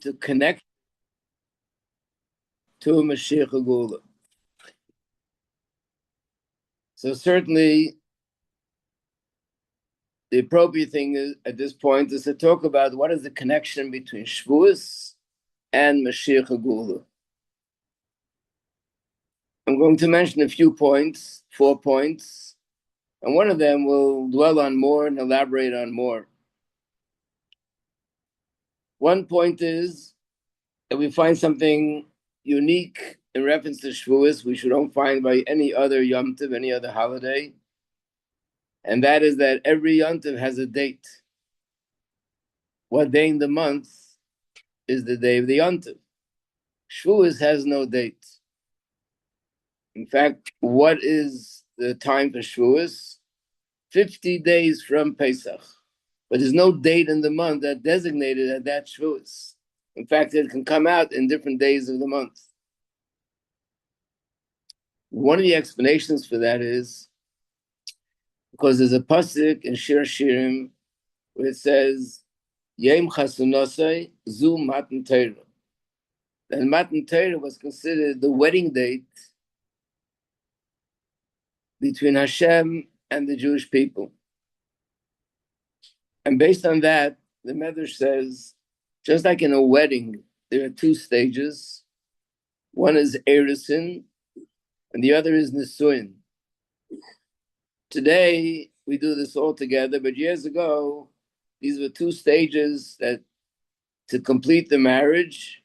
to connect to Mashiach Gula. So certainly the appropriate thing is, at this point, is to talk about what is the connection between Shavuos and Mashiach Gula. I'm going to mention a few points, 4 points, and one of them will dwell on more and elaborate on more. One point is that we find something unique in reference to Shavuos, which we don't find by any other Yom Tov, any other holiday, and that is that every Yom Tov has a date. What day in the month is the day of the Yom Tov? Shavuos has no date. In fact, what is the time for Shavuos? 50 days from Pesach. But there's no date in the month that designated at that Shavuos. In fact, it can come out in different days of the month. One of the explanations for that is because there's a pasuk in Shir Shirim where it says, Yom Chasunosai Zu Matan Torah. And Matan Torah was considered the wedding date between Hashem and the Jewish people. And based on that, the Medrash says, just like in a wedding, there are 2 stages. One is Erusin, and the other is Nisuin. Today, we do this all together, but years ago, these were 2 stages that to complete the marriage,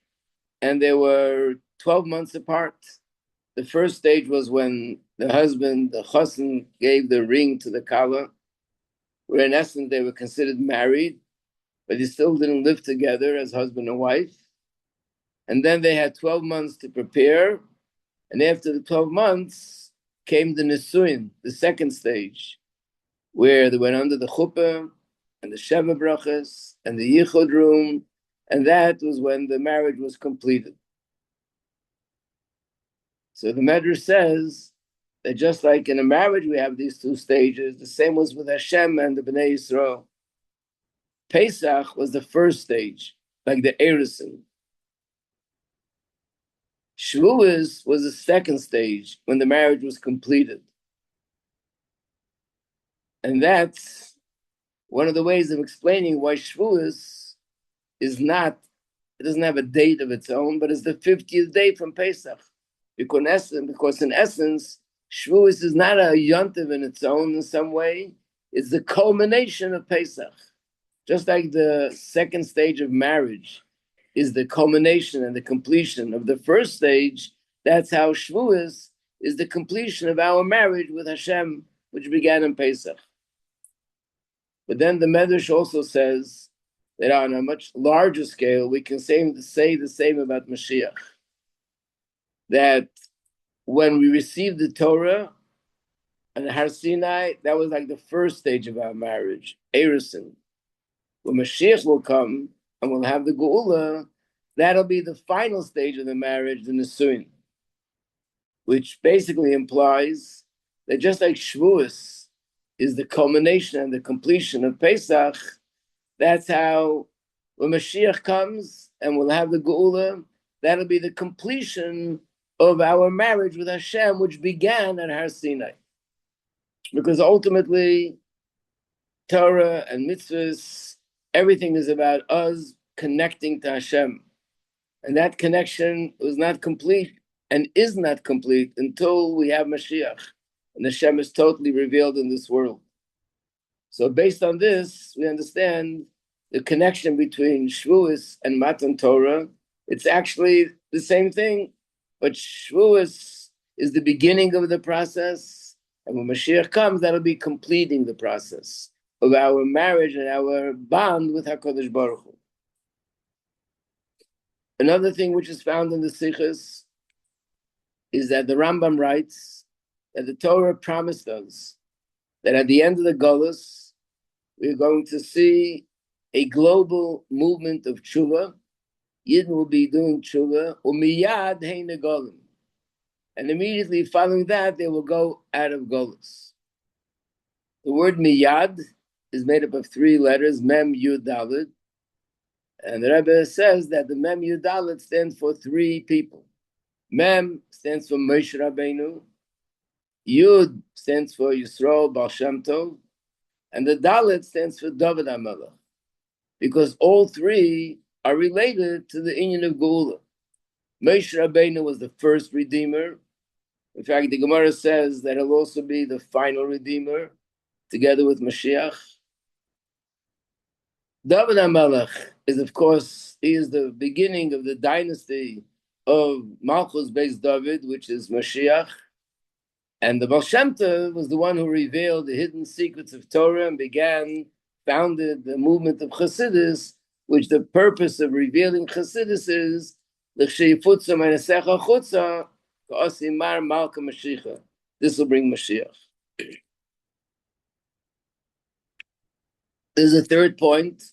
and they were 12 months apart. The first stage was when the husband, the chassan, gave the ring to the kala, where in essence they were considered married, but they still didn't live together as husband and wife. And then they had 12 months to prepare, and after the 12 months came the nisuin, the second stage, where they went under the chuppah and the sheva brachas and the yichud room, and that was when the marriage was completed. So the Medrash says that just like in a marriage we have these 2 stages, the same was with Hashem and the Bnei Yisrael. Pesach was the first stage, like the Erusin. Shavuos was the second stage, when the marriage was completed. And that's one of the ways of explaining why Shavuos is not, it doesn't have a date of its own, but it's the 50th day from Pesach. Because in essence, Shavuos is not a yontiv in its own in some way. It's the culmination of Pesach. Just like the second stage of marriage is the culmination and the completion of the first stage, that's how Shavuos is the completion of our marriage with Hashem, which began in Pesach. But then the Medrash also says that on a much larger scale, we can say the same about Mashiach. That when we received the Torah and Har Sinai, that was like the first stage of our marriage, Erusin. When Mashiach will come and we'll have the Geula, that'll be the final stage of the marriage, the Nisuin, which basically implies that just like Shavuos is the culmination and the completion of Pesach, that's how when Mashiach comes and we'll have the Geula, that'll be the completion of our marriage with Hashem, which began at Har Sinai. Because ultimately, Torah and mitzvahs, everything is about us connecting to Hashem. And that connection was not complete and is not complete until we have Mashiach. And Hashem is totally revealed in this world. So based on this, we understand the connection between Shavuos and Matan Torah. It's actually the same thing. But Shavuos is the beginning of the process, and when Mashiach comes, that'll be completing the process of our marriage and our bond with HaKadosh Baruch Hu. Another thing which is found in the Sichas is that the Rambam writes that the Torah promised us that at the end of the Golus, we're going to see a global movement of tshuva. Yidden will be doing tshuva, umiyad hein negolim. And immediately following that, they will go out of Golus. The word miyad is made up of 3 letters, mem, yud, daled. And the Rebbe says that the Mem Yudalet stands for three people. Mem stands for Moshe Rabbeinu, Yud stands for Yisroel Baal Shem Tov, and the Dalet stands for David HaMelech, because all three are related to the Inyan of Geula. Moshe Rabbeinu was the first Redeemer. In fact, the Gemara says that he'll also be the final Redeemer, together with Mashiach. David HaMelech is, of course, he is the beginning of the dynasty of Malchus Beis David, which is Mashiach. And the Baal Shem Tov was the one who revealed the hidden secrets of Torah and founded the movement of Chassidus, which the purpose of revealing Chassidus is this will bring Mashiach. There's a third point,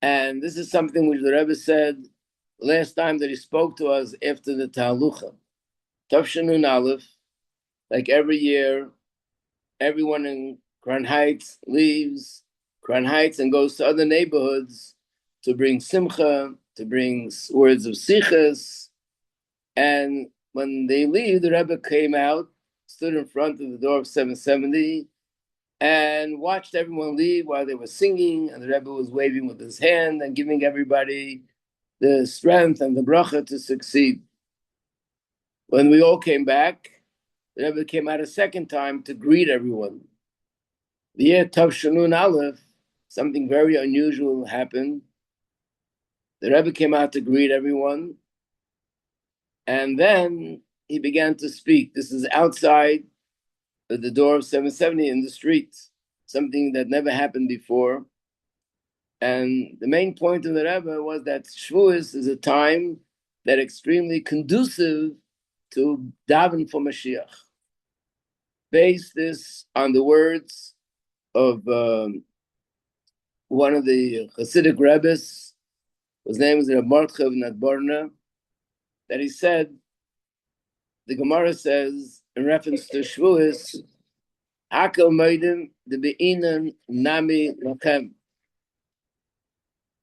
and this is something which the Rebbe said last time that he spoke to us after the Tahalucha. Tavshanun Aleph, like every year, everyone in Crown Heights leaves Crown Heights and goes to other neighborhoods to bring Simcha, to bring words of Sichas. And when they leave, the Rebbe came out, stood in front of the door of 770, and watched everyone leave while they were singing, and the Rebbe was waving with his hand and giving everybody the strength and the bracha to succeed. When we all came back, the Rebbe came out a second time to greet everyone. The year Tavshanun Aleph, something very unusual happened. The Rebbe came out to greet everyone, and then he began to speak. This is outside at the door of 770 in the street, something that never happened before. And the main point of the Rebbe was that Shavuos is a time that extremely conducive to daven for Mashiach. Based this on the words of one of the Hasidic Rebbes, whose name is Rabbi Mordechai Nadborna, that he said, the Gemara says, in reference to Shavuos, Hakel Moedim de Be'inan Nami Lachem,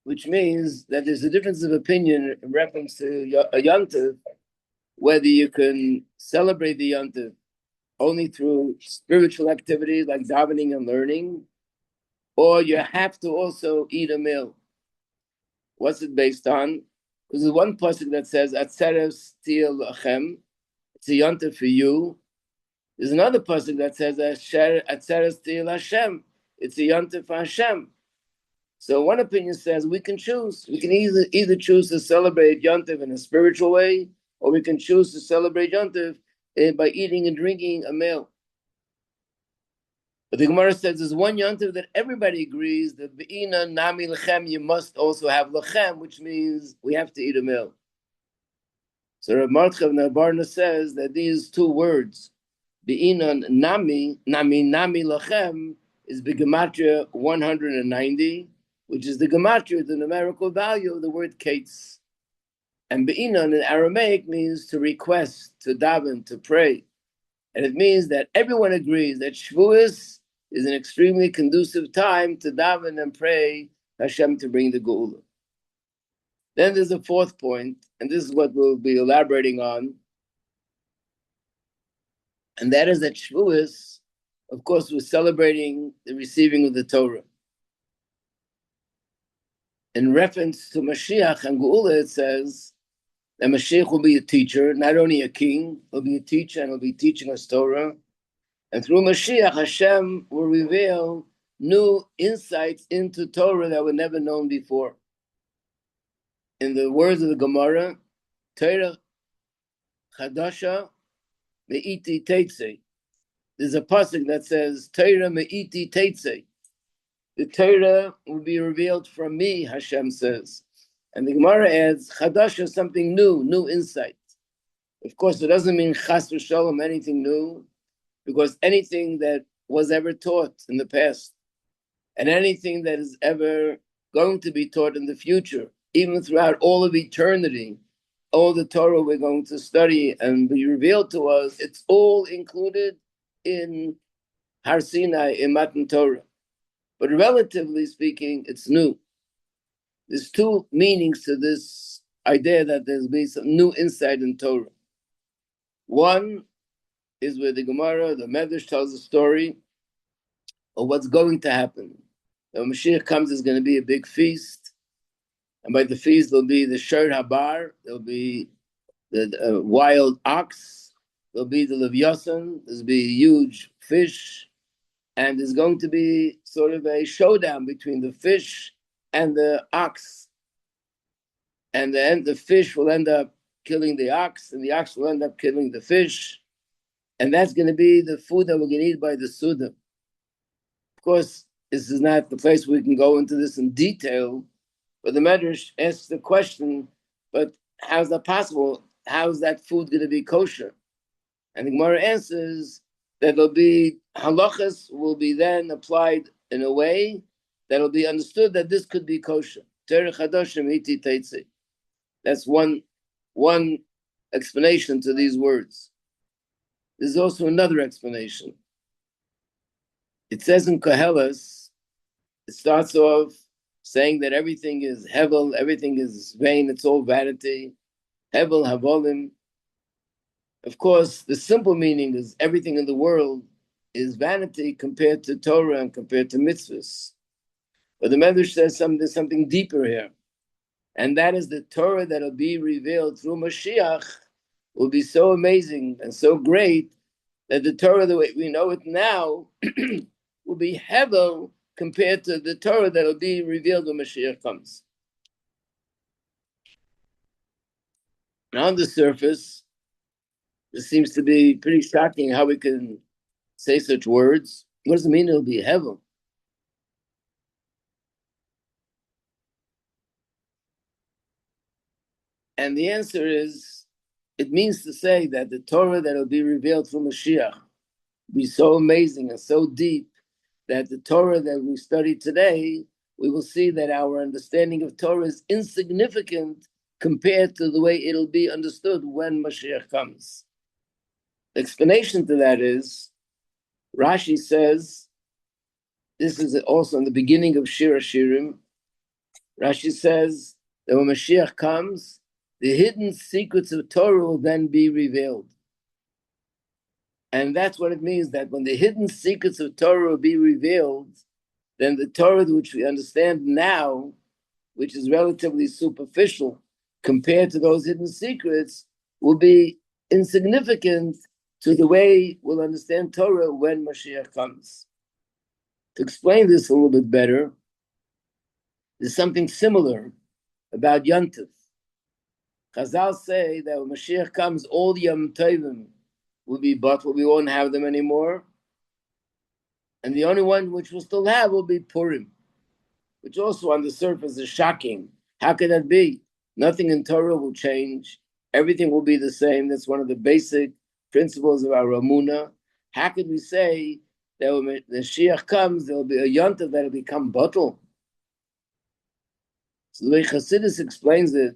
which means that there's a difference of opinion in reference to a Yontiv, whether you can celebrate the Yontiv only through spiritual activities like davening and learning, or you have to also eat a meal. What's it based on? Because there's one pasuk that says, Atzeres Til Lachem, it's a Yontiv for you. There's another pasuk that says, Atzeres Til Hashem, it's a Yontiv for Hashem. So one opinion says we can choose. We can either choose to celebrate Yontiv in a spiritual way, or we can choose to celebrate Yontiv by eating and drinking a meal. But the Gemara says there's one Yontiv that everybody agrees that Be'ina Nami Lechem, you must also have Lechem, which means we have to eat a meal. So Rabbi Mordechai Nadborna says that these two words, Be'ina Nami Lechem, is B'gematria 190, which is the gematria, the numerical value of the word kates. And be'inon in Aramaic means to request, to daven, to pray. And it means that everyone agrees that Shavuos is an extremely conducive time to daven and pray Hashem to bring the Geula. Then there's a fourth point, and this is what we'll be elaborating on. And that is that Shavuos, of course, we're celebrating the receiving of the Torah. In reference to Mashiach and Geula, it says that Mashiach will be a teacher, not only a king, he'll be a teacher and he'll be teaching us Torah. And through Mashiach, Hashem will reveal new insights into Torah that were never known before. In the words of the Gemara, Torah Chadasha Me'iti Teitzei. There's a pasuk that says, Torah Me'iti Teitzei. The Torah will be revealed from me, Hashem says. And the Gemara adds, Chadash is something new insight. Of course, it doesn't mean Chas v'Shalom, anything new, because anything that was ever taught in the past, and anything that is ever going to be taught in the future, even throughout all of eternity, all the Torah we're going to study and be revealed to us, it's all included in Har Sinai, in Matan Torah. But relatively speaking, it's new. There's two meanings to this idea that there's been some new insight in Torah. One is where the Gemara, the Medrash tells a story of what's going to happen. When Mashiach comes, there's going to be a big feast. And by the feast, there'll be the Shor Habar, there'll be the wild ox, there'll be the Levyasan, there'll be a huge fish, and there's going to be sort of a showdown between the fish and the ox. And then the fish will end up killing the ox, and the ox will end up killing the fish. And that's going to be the food that we're going to eat by the Suda. Of course, this is not the place where we can go into this in detail, but the Medrash asks the question, but how's that possible? How's that food going to be kosher? And the Gemara answers that there'll be halachas will be then applied in a way that'll be understood that this could be kosher. That's one explanation to these words. There's also another explanation. It says in Koheles, it starts off saying that everything is hevel, everything is vain, it's all vanity. Hevel, havolim. Of course, the simple meaning is everything in the world is vanity compared to Torah and compared to mitzvahs. But the Medrash says there's something deeper here. And that is the Torah that will be revealed through Mashiach will be so amazing and so great that the Torah, the way we know it now, will be hevel compared to the Torah that will be revealed when Mashiach comes. And on the surface, it seems to be pretty shocking how we can say such words. What does it mean it'll be hevel? And the answer is, it means to say that the Torah that will be revealed through Mashiach will be so amazing and so deep that the Torah that we study today, we will see that our understanding of Torah is insignificant compared to the way it'll be understood when Mashiach comes. The explanation to that is, Rashi says, this is also in the beginning of Shir Hashirim, Rashi says that when Mashiach comes, the hidden secrets of Torah will then be revealed. And that's what it means, that when the hidden secrets of Torah will be revealed, then the Torah which we understand now, which is relatively superficial compared to those hidden secrets, will be insignificant to the way we'll understand Torah when Mashiach comes. To explain this a little bit better, there's something similar about Yontif. Chazal say that when Mashiach comes, all the Yom Tovim will be bottled. We won't have them anymore. And the only one which we'll still have will be Purim, which also on the surface is shocking. How could that be? Nothing in Torah will change. Everything will be the same. That's one of the basic principles of our Ramuna. How could we say that when the Mashiach comes, there will be a Yontif that will become bottled? So the way Chassidus explains it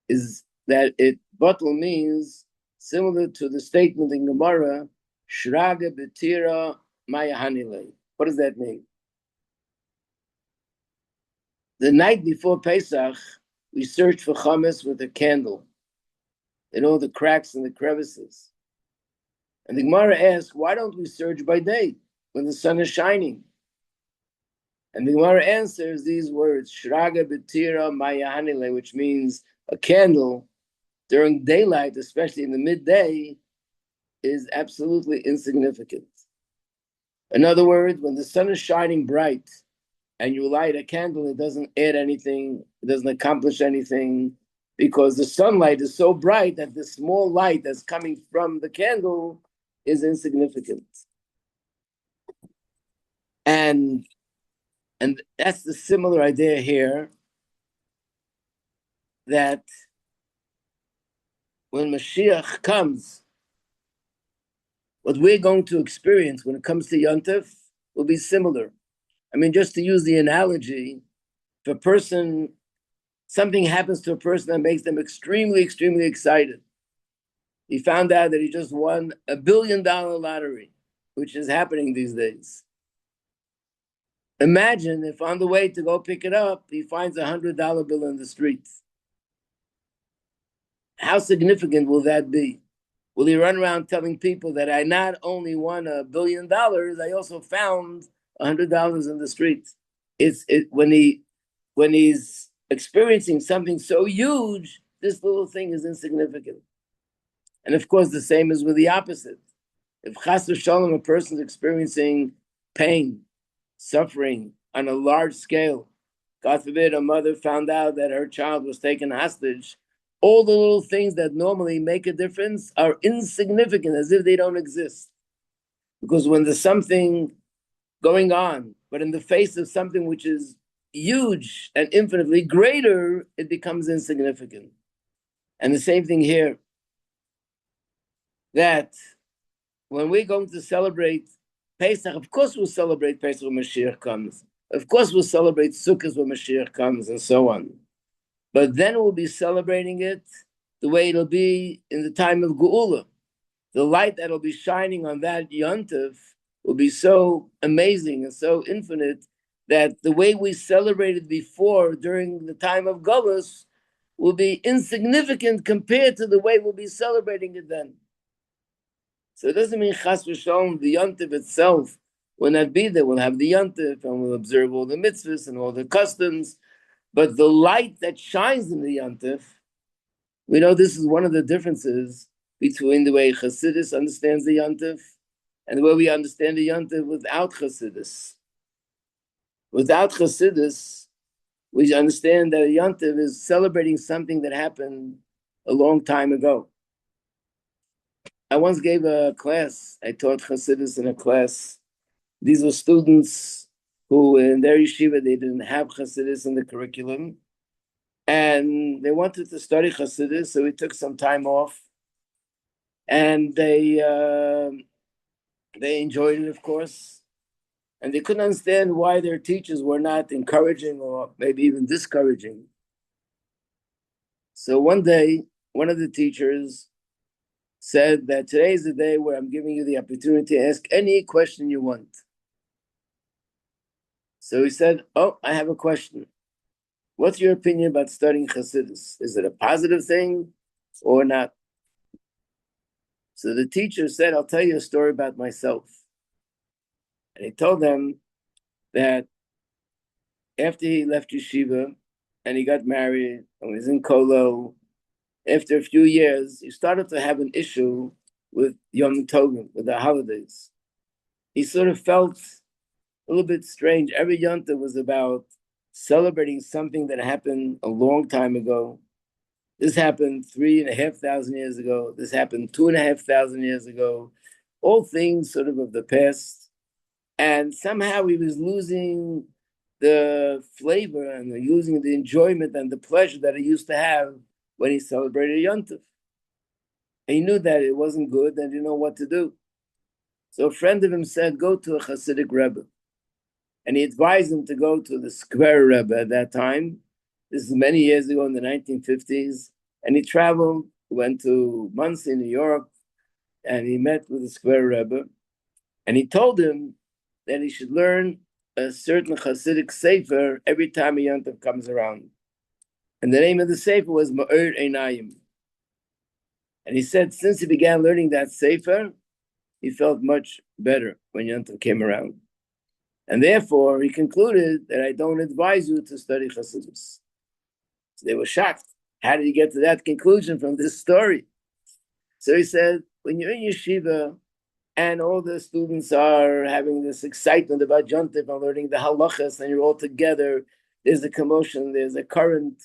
is that bottle means similar to the statement in Gemara, Shraga betira maya hanile. What does that mean? The night before Pesach, we search for chametz with a candle in all the cracks and the crevices. And the Gemara asks, why don't we search by day when the sun is shining? And the Gemara answers these words, Shraga betira maya hanile, which means a candle during daylight, especially in the midday, is absolutely insignificant. In other words, when the sun is shining bright and you light a candle, it doesn't add anything, it doesn't accomplish anything, because the sunlight is so bright that the small light that's coming from the candle is insignificant. And that's the similar idea here, that when Mashiach comes, what we're going to experience when it comes to Yontif will be similar. I mean, just to use the analogy, if a person, something happens to a person that makes them extremely, extremely excited. He found out that he just won $1 billion lottery, which is happening these days. Imagine if on the way to go pick it up, he finds $100 bill in the street. How significant will that be? Will he run around telling people that I not only won $1 billion, I also found $100 in the street? When he's experiencing something so huge, this little thing is insignificant. And of course, the same is with the opposite. If chas v'shalom, a person is experiencing pain, suffering on a large scale, God forbid a mother found out that her child was taken hostage, all the little things that normally make a difference are insignificant, as if they don't exist. Because when there's something going on, but in the face of something which is huge and infinitely greater, it becomes insignificant. And the same thing here, that when we're going to celebrate Pesach, of course we'll celebrate Pesach when Mashiach comes. Of course we'll celebrate Sukkot when Mashiach comes, and so on. But then we'll be celebrating it the way it'll be in the time of Geula. The light that'll be shining on that Yontif will be so amazing and so infinite that the way we celebrated before during the time of Gullus will be insignificant compared to the way we'll be celebrating it then. So it doesn't mean chas v'shalom, the Yontif itself will not be there. We'll have the Yontif and we'll observe all the mitzvahs and all the customs, but the light that shines in the Yontif, we know this is one of the differences between the way Chassidus understands the Yontif and the way we understand the Yontif without Chassidus. Without Chassidus, we understand that a Yontif is celebrating something that happened a long time ago. I once gave a class, I taught Chassidus in a class. These were students who in their yeshiva, they didn't have Chassidus in the curriculum. And they wanted to study Chassidus, so we took some time off. And they enjoyed it, of course. And they couldn't understand why their teachers were not encouraging or maybe even discouraging. So one day, one of the teachers said that today is the day where I'm giving you the opportunity to ask any question you want. So he said, oh, I have a question. What's your opinion about studying Chassidus? Is it a positive thing or not? So the teacher said, I'll tell you a story about myself. And he told them that after he left yeshiva and he got married and was in Kolo, after a few years, he started to have an issue with Yom Tovim, with the holidays. He sort of felt a little bit strange. Every Yom Tov was about celebrating something that happened a long time ago. This happened 3,500 years ago. This happened 2,500 years ago. All things sort of the past. And somehow he was losing the flavor and losing the enjoyment and the pleasure that he used to have when he celebrated Yom Tov. And he knew that it wasn't good and didn't know what to do. So a friend of him said, go to a Hasidic Rebbe. And he advised him to go to the Square Rebbe at that time. This is many years ago in the 1950s. And he traveled, went to Muncie, New York, and he met with the Square Rebbe. And he told him that he should learn a certain Hasidic sefer every time a Yom Tov comes around. And the name of the sefer was Ma'ir Einayim. And he said since he began learning that sefer, he felt much better when Yom Tov came around. And therefore, he concluded that I don't advise you to study Chassidus. So they were shocked. How did he get to that conclusion from this story? So he said, when you're in yeshiva and all the students are having this excitement about Yom Tov and learning the halachas, and you're all together, there's a commotion, there's a current.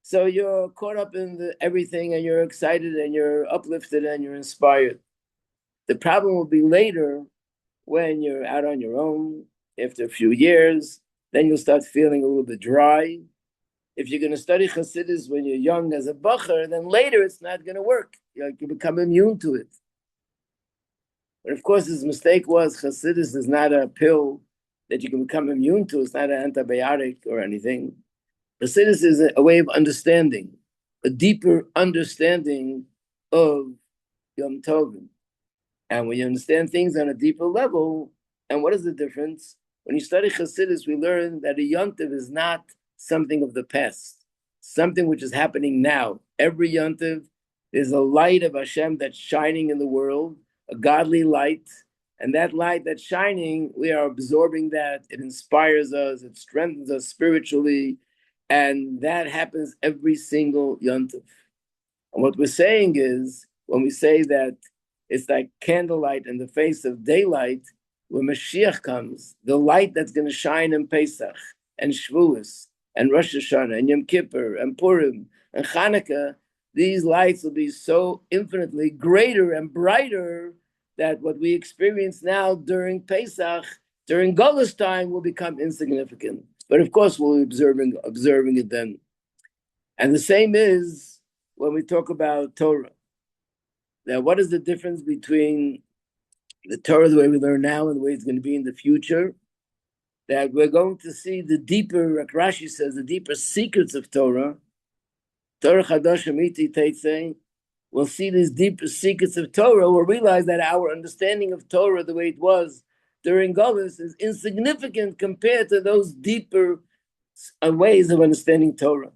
So you're caught up in everything and you're excited and you're uplifted and you're inspired. The problem will be later when you're out on your own, after a few years, then you'll start feeling a little bit dry. If you're going to study Chassidus when you're young as a bacher, then later it's not going to work. You become immune to it. But of course, his mistake was Chassidus is not a pill that you can become immune to. It's not an antibiotic or anything. Chassidus is a way of understanding, a deeper understanding of Yom Tovim. And when you understand things on a deeper level, and what is the difference? When you study Chassidus, we learn that a yontiv is not something of the past, something which is happening now. Every yontiv is a light of Hashem that's shining in the world, a godly light. And that light that's shining, we are absorbing that. It inspires us, it strengthens us spiritually. And that happens every single yontiv. And what we're saying is, when we say that it's like candlelight in the face of daylight, when Mashiach comes, the light that's going to shine in Pesach and Shavuos and Rosh Hashanah and Yom Kippur and Purim and Chanukah, these lights will be so infinitely greater and brighter that what we experience now during Pesach, during Golus time, will become insignificant. But of course, we'll be observing it then. And the same is when we talk about Torah. Now, what is the difference between the Torah, the way we learn now, and the way it's going to be in the future? That we're going to see the deeper, like Rashi says, the deeper secrets of Torah. Torah Chadash Amiti Teitzei. We'll see these deeper secrets of Torah. We'll realize that our understanding of Torah, the way it was during Golus, is insignificant compared to those deeper ways of understanding Torah.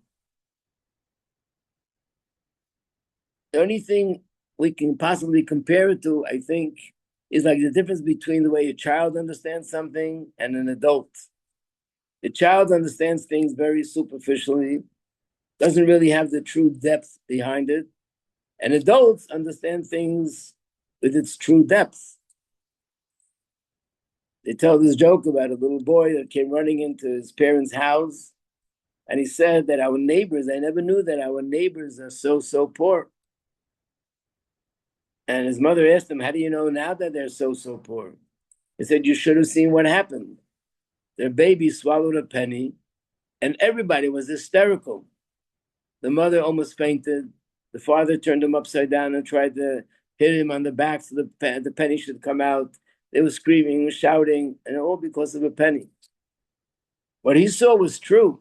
The only thing we can possibly compare it to, I think, is like the difference between the way a child understands something and an adult. The child understands things very superficially, doesn't really have the true depth behind it. And adults understand things with its true depth. They tell this joke about a little boy that came running into his parents' house, and he said that our neighbors, I never knew that our neighbors are so poor. And his mother asked him, how do you know now that they're so poor? He said, you should have seen what happened. Their baby swallowed a penny, and everybody was hysterical. The mother almost fainted. The father turned him upside down and tried to hit him on the back so the penny should come out. They were screaming, shouting, and all because of a penny. What he saw was true,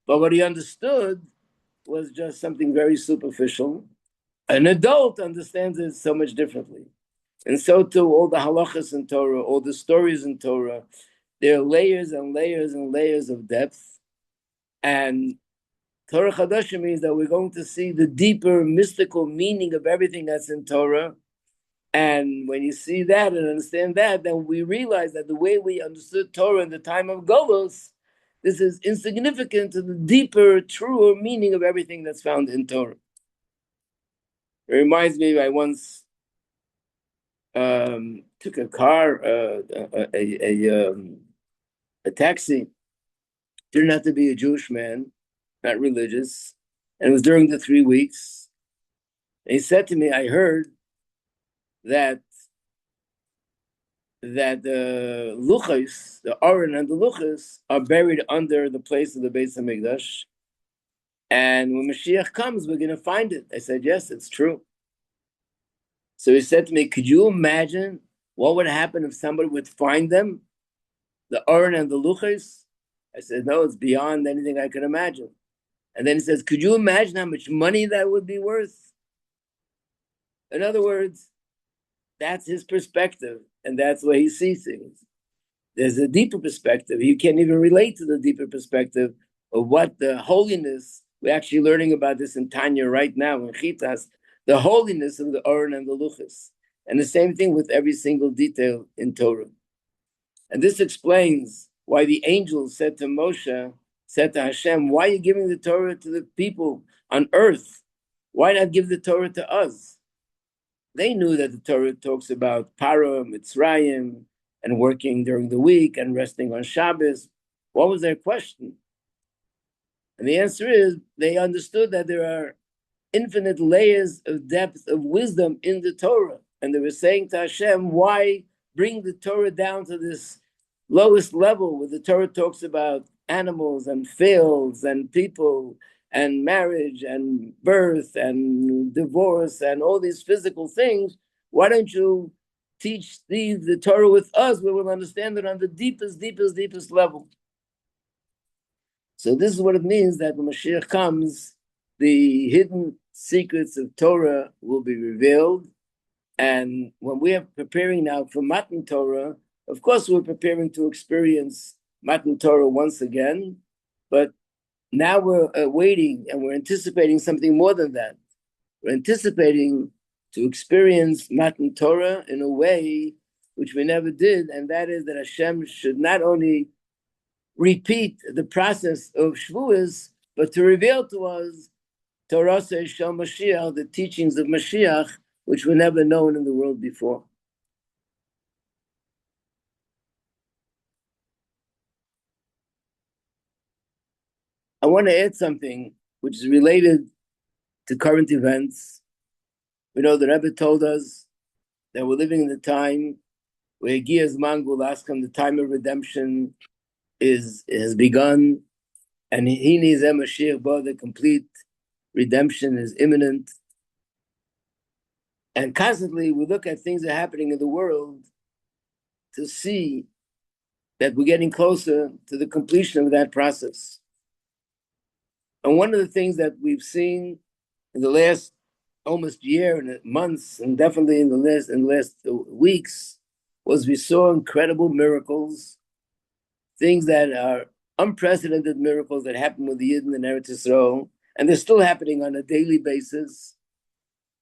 but what he understood was just something very superficial. An adult understands it so much differently. And so too, all the halachas in Torah, all the stories in Torah, there are layers and layers and layers of depth. And Torah Chadasha means that we're going to see the deeper mystical meaning of everything that's in Torah. And when you see that and understand that, then we realize that the way we understood Torah in the time of Golos, this is insignificant to the deeper, truer meaning of everything that's found in Torah. It reminds me, I once took a car, a taxi. Turned out to be a Jewish man, not religious, and it was during the 3 weeks. And he said to me, I heard that the luchos, the Aron and the luchos, are buried under the place of the Beis HaMikdash. And when Mashiach comes, we're going to find it. I said, yes, it's true. So he said to me, could you imagine what would happen if somebody would find them, the Aron and the luchos? I said, no, it's beyond anything I could imagine. And then he says, could you imagine how much money that would be worth? In other words, that's his perspective, and that's the way he sees things. There's a deeper perspective. You can't even relate to the deeper perspective of what the holiness, we're actually learning about this in Tanya right now, in Chitas, the holiness of the Aron and the Luchos. And the same thing with every single detail in Torah. And this explains why the angels said to Moshe, said to Hashem, why are you giving the Torah to the people on earth? Why not give the Torah to us? They knew that the Torah talks about Paro, Mitzrayim, and working during the week and resting on Shabbos. What was their question? And the answer is, they understood that there are infinite layers of depth of wisdom in the Torah. And they were saying to Hashem, why bring the Torah down to this lowest level where the Torah talks about animals and fields and people and marriage and birth and divorce and all these physical things? Why don't you teach the Torah with us where we'll understand it on the deepest level? So this is what it means that when Mashiach comes, the hidden secrets of Torah will be revealed. And when we are preparing now for Matan Torah, Of course, we're preparing to experience Matan Torah once again, but now we're waiting and we're anticipating something more than that. We're anticipating to experience Matan Torah in a way which we never did, and that is that Hashem should not only repeat the process of Shavuos, but to reveal to us Torah of Moshiach, the teachings of Mashiach, which were never known in the world before. I want to add something which is related to current events. We know the Rebbe told us that we're living in the time where Giaz Mangul Askham, the time of redemption has begun, and he needs Mashiach, the complete redemption is imminent. And constantly we look at things that are happening in the world to see that we're getting closer to the completion of that process. And one of the things that we've seen in the last almost year and months, and definitely in the last weeks, was we saw incredible miracles, things that are unprecedented miracles that happen with the Yidden in Eretz Yisrael, and they're still happening on a daily basis.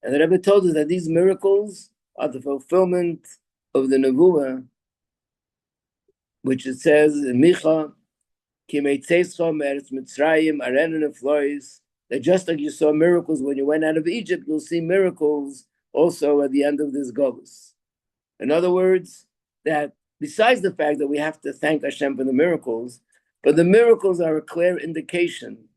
And the Rebbe told us that these miracles are the fulfillment of the Nevuah, which it says in Micha, that just like you saw miracles when you went out of Egypt, you'll see miracles also at the end of this Golus. In other words, that besides the fact that we have to thank Hashem for the miracles, but the miracles are a clear indication.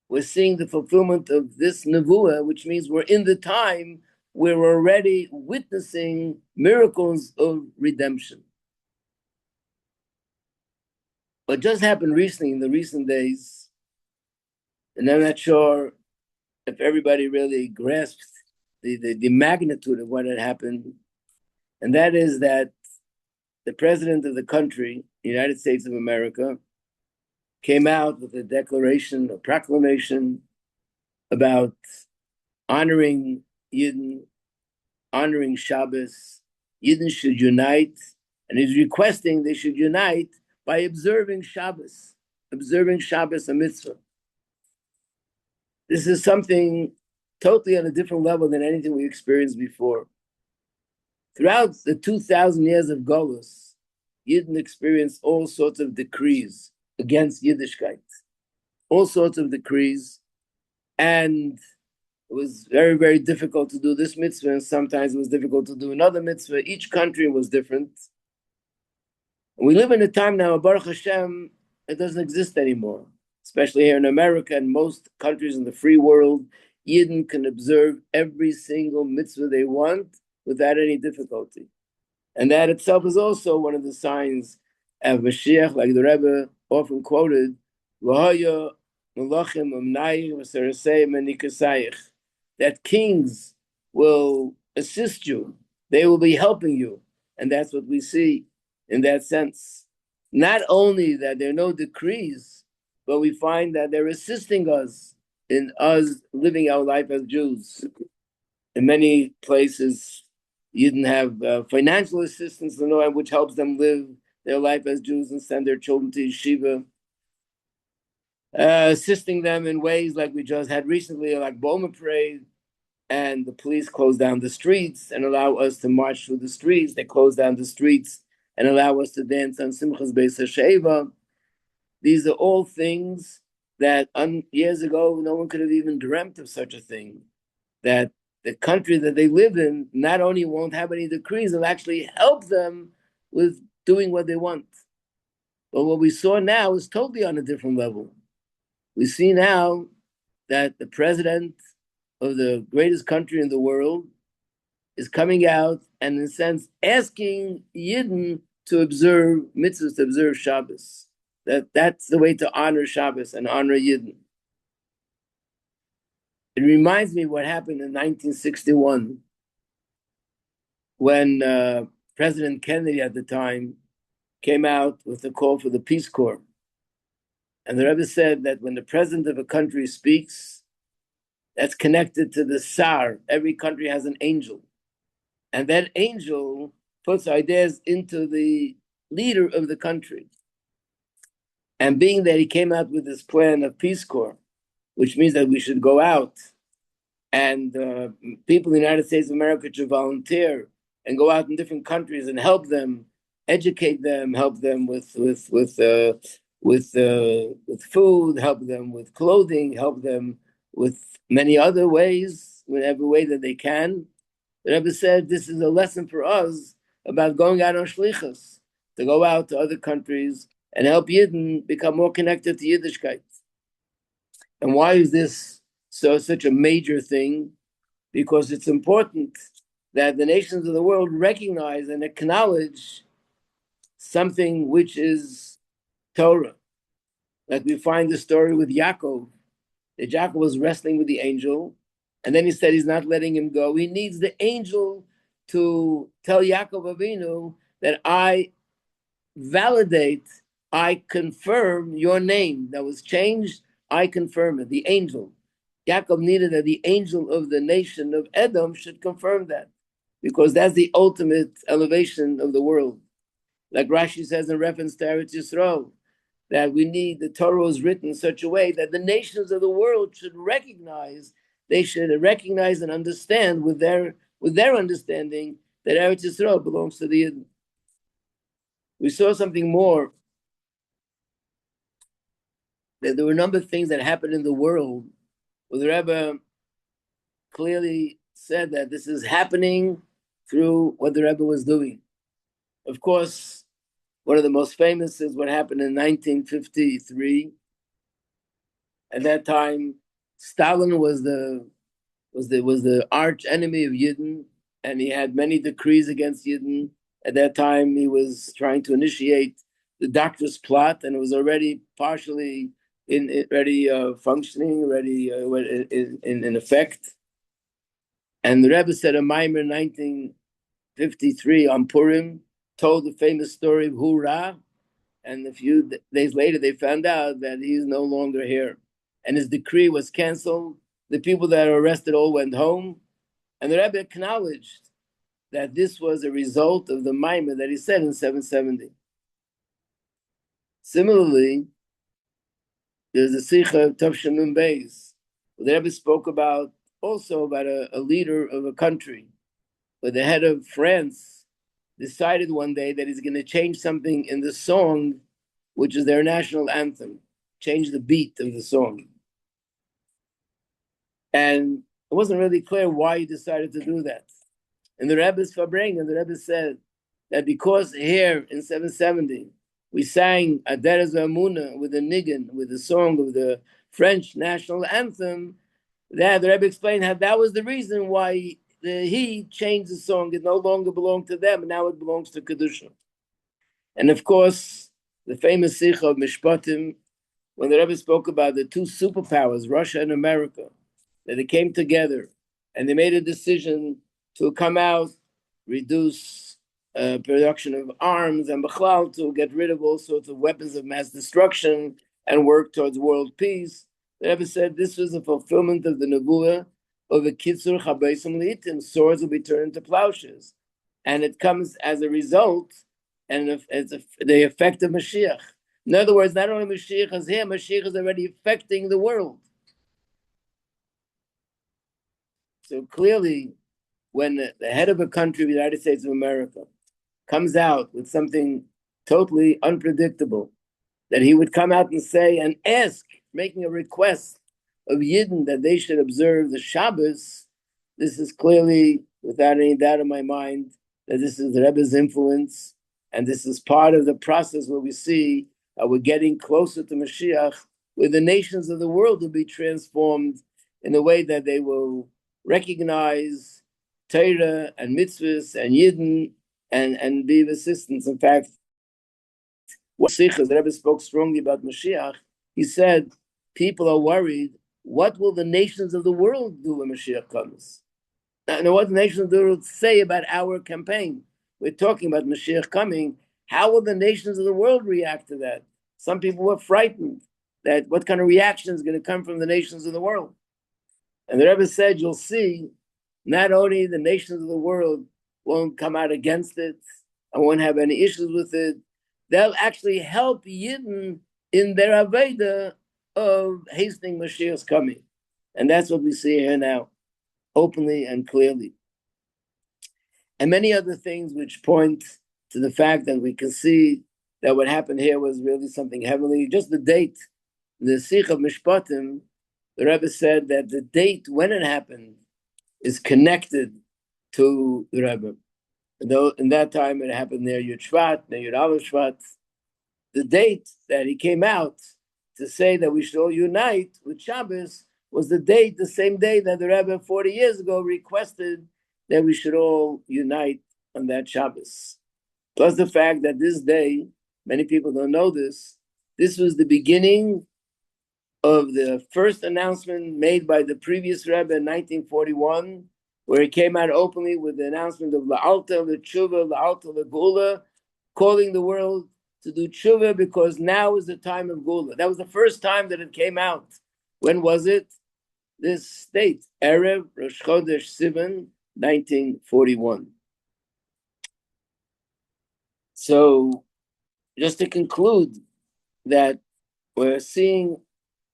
We're seeing the fulfillment of this Nevuah, which means we're in the time where we're already witnessing miracles of redemption. What just happened recently in the recent days, and I'm not sure if everybody really grasped the magnitude of what had happened, and that is that the president of the country, the United States of America, came out with a declaration, a proclamation about honoring Yidden, honoring Shabbos. Yidden should unite, and he's requesting they should unite by observing Shabbos a mitzvah. This is something totally on a different level than anything we experienced before. Throughout the 2,000 years of Golus, Yidden experienced all sorts of decrees against Yiddishkeit, all sorts of decrees, and it was very, very difficult to do this mitzvah, and sometimes it was difficult to do another mitzvah. Each country was different. And we live in a time now, Baruch Hashem, it doesn't exist anymore, especially here in America and most countries in the free world. Yidden can observe every single mitzvah they want without any difficulty. And that itself is also one of the signs of Mashiach, like the Rebbe often quoted, that kings will assist you, they will be helping you. And that's what we see in that sense. Not only that there are no decrees, but we find that they're assisting us in us living our life as Jews. In many places, you didn't have financial assistance, which helps them live their life as Jews and send their children to yeshiva. Assisting them in ways like we just had recently, like Boma Parade, and the police close down the streets and allow us to march through the streets. They close down the streets and allow us to dance on Simchas Beis HaSheva. These are all things that years ago, no one could have even dreamt of such a thing. That the country that they live in not only won't have any decrees, it'll actually help them with doing what they want. But what we saw now is totally on a different level. We see now that the president of the greatest country in the world is coming out and, in a sense, asking Yidden to observe mitzvahs, to observe Shabbos. That's the way to honor Shabbos and honor Yidden. It reminds me what happened in 1961 when President Kennedy at the time came out with a call for the Peace Corps. And the Rebbe said that when the president of a country speaks, that's connected to the Sar. Every country has an angel. And that angel puts ideas into the leader of the country. And being that he came out with this plan of Peace Corps, which means that we should go out and people in the United States of America should volunteer and go out in different countries and help them, educate them, help them with food, help them with clothing, help them with many other ways, whatever way that they can. The Rebbe said this is a lesson for us about going out on shlichus, to go out to other countries and help Yidden become more connected to Yiddishkeit. And why is this such a major thing? Because it's important that the nations of the world recognize and acknowledge something which is Torah. Like we find the story with Yaakov, that Yaakov was wrestling with the angel, and then he said he's not letting him go. He needs the angel to tell Yaakov Avinu that I validate, I confirm your name that was changed, I confirm it, the angel. Yaakov needed that the angel of the nation of Edom should confirm that, because that's the ultimate elevation of the world. Like Rashi says in reference to Eretz Yisrael, that we need, the Torah is written in such a way that the nations of the world should recognize, they should recognize and understand with their understanding that Eretz Yisrael belongs to the Yidden. We saw something more, that there were a number of things that happened in the world where the Rebbe clearly said that this is happening through what the Rebbe was doing. Of course, one of the most famous is what happened in 1953. At that time, Stalin was the arch enemy of Yidden, and he had many decrees against Yidden. At that time, he was trying to initiate the doctor's plot, and it was already partially functioning, already in effect. And the Rebbe said a mimer in 1953 on Purim, told the famous story of Hurrah, and a few days later they found out that he's no longer here. And his decree was canceled. The people that were arrested all went home. And the Rebbe acknowledged that this was a result of the mimer that he said in 770. Similarly, there's a Sicha of Tov Shanun Beis. The Rebbe spoke about also about a leader of a country, where the head of France decided one day that he's going to change something in the song, which is their national anthem, change the beat of the song. And it wasn't really clear why he decided to do that. And the Rebbe's Fabrengen, the Rebbe said that because here in 770, we sang Aderez Amuna with the Niggin, with the song of the French national anthem, that the Rebbe explained how that was the reason why he changed the song. It no longer belonged to them, and now it belongs to Kedusha. And of course, the famous Sicha of Mishpatim, when the Rebbe spoke about the two superpowers, Russia and America, that they came together and they made a decision to come out, reduce production of arms, and Bechlal to get rid of all sorts of weapons of mass destruction and work towards world peace. The Rebbe said this was a fulfillment of the Nebuah of a Kitzur Chabesim Li'itim, swords will be turned into plowshares. And it comes as a result, and as the effect of Mashiach. In other words, not only Mashiach is here, Mashiach is already affecting the world. So clearly, when the head of a country, the United States of America, comes out with something totally unpredictable, that he would come out and say and ask, making a request of Yidden that they should observe the Shabbos, this is clearly, without any doubt in my mind, that this is the Rebbe's influence, and this is part of the process where we see how we're getting closer to Mashiach, where the nations of the world will be transformed in a way that they will recognize Torah and mitzvahs and Yidden and be of assistance. In fact, what Sicha, the Rebbe spoke strongly about Mashiach. He said, people are worried, what will the nations of the world do when Mashiach comes? Now, what the nations of the world say about our campaign? We're talking about Mashiach coming. How will the nations of the world react to that? Some people were frightened that what kind of reaction is going to come from the nations of the world. And the Rebbe said, you'll see, not only the nations of the world won't come out against it and won't have any issues with it, they'll actually help Yidden in their Aveda of hastening Mashiach's coming. And that's what we see here now, openly and clearly. And many other things which point to the fact that we can see that what happened here was really something heavenly. Just the date, the Sicha of Mishpatim, the Rebbe said that the date when it happened is connected to the Rebbe. Though in that time it happened near Yud Shvat, near Yud Aleph Shvat. The date that he came out to say that we should all unite with Shabbos was the date, the same day that the Rebbe 40 years ago requested that we should all unite on that Shabbos. Plus the fact that this day, many people don't know this was the beginning of the first announcement made by the previous Rebbe in 1941, where he came out openly with the announcement of La'alta, L'Tshuva, La'alta, L'Gula, calling the world to do tshuva because now is the time of Gula. That was the first time that it came out. When was it? This date, Erev Rosh Chodesh Sivan, 1941. So, just to conclude, that we're seeing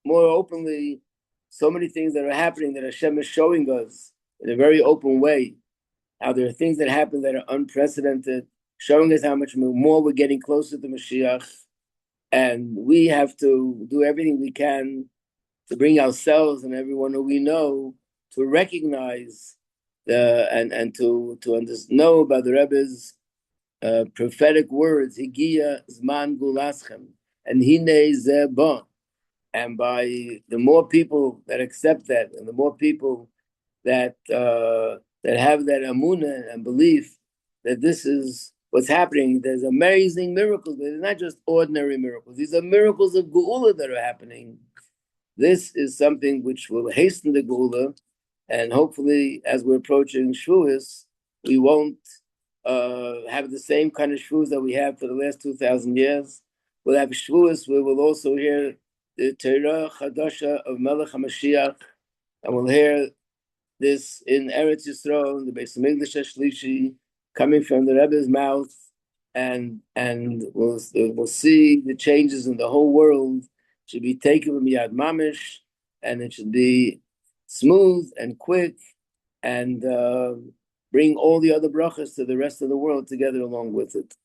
more openly so many things that are happening that Hashem is showing us in a very open way. How there are things that happen that are unprecedented, showing us how much more we're getting closer to Mashiach. And we have to do everything we can to bring ourselves and everyone who we know to recognize and to know about the Rebbe's prophetic words, Higia Zman Gulaschem, and Hine Zeh. And by the more people that accept that, and the more people that have that amunah and belief that this is what's happening, there's amazing miracles. They're not just ordinary miracles. These are miracles of Geula that are happening. This is something which will hasten the Geula, and hopefully, as we're approaching Shavuos, we won't have the same kind of Shavuos that we have for the last 2,000 years. We'll have Shavuos where we'll also hear the Torah Chadasha of Melech HaMashiach, and we'll hear this in Eretz Yisrael, the Beis Hamikdash Shlishi, coming from the Rebbe's mouth, and we'll see the changes in the whole world. Should be taken from Yad Mamish, and it should be smooth and quick, and bring all the other brachas to the rest of the world together along with it.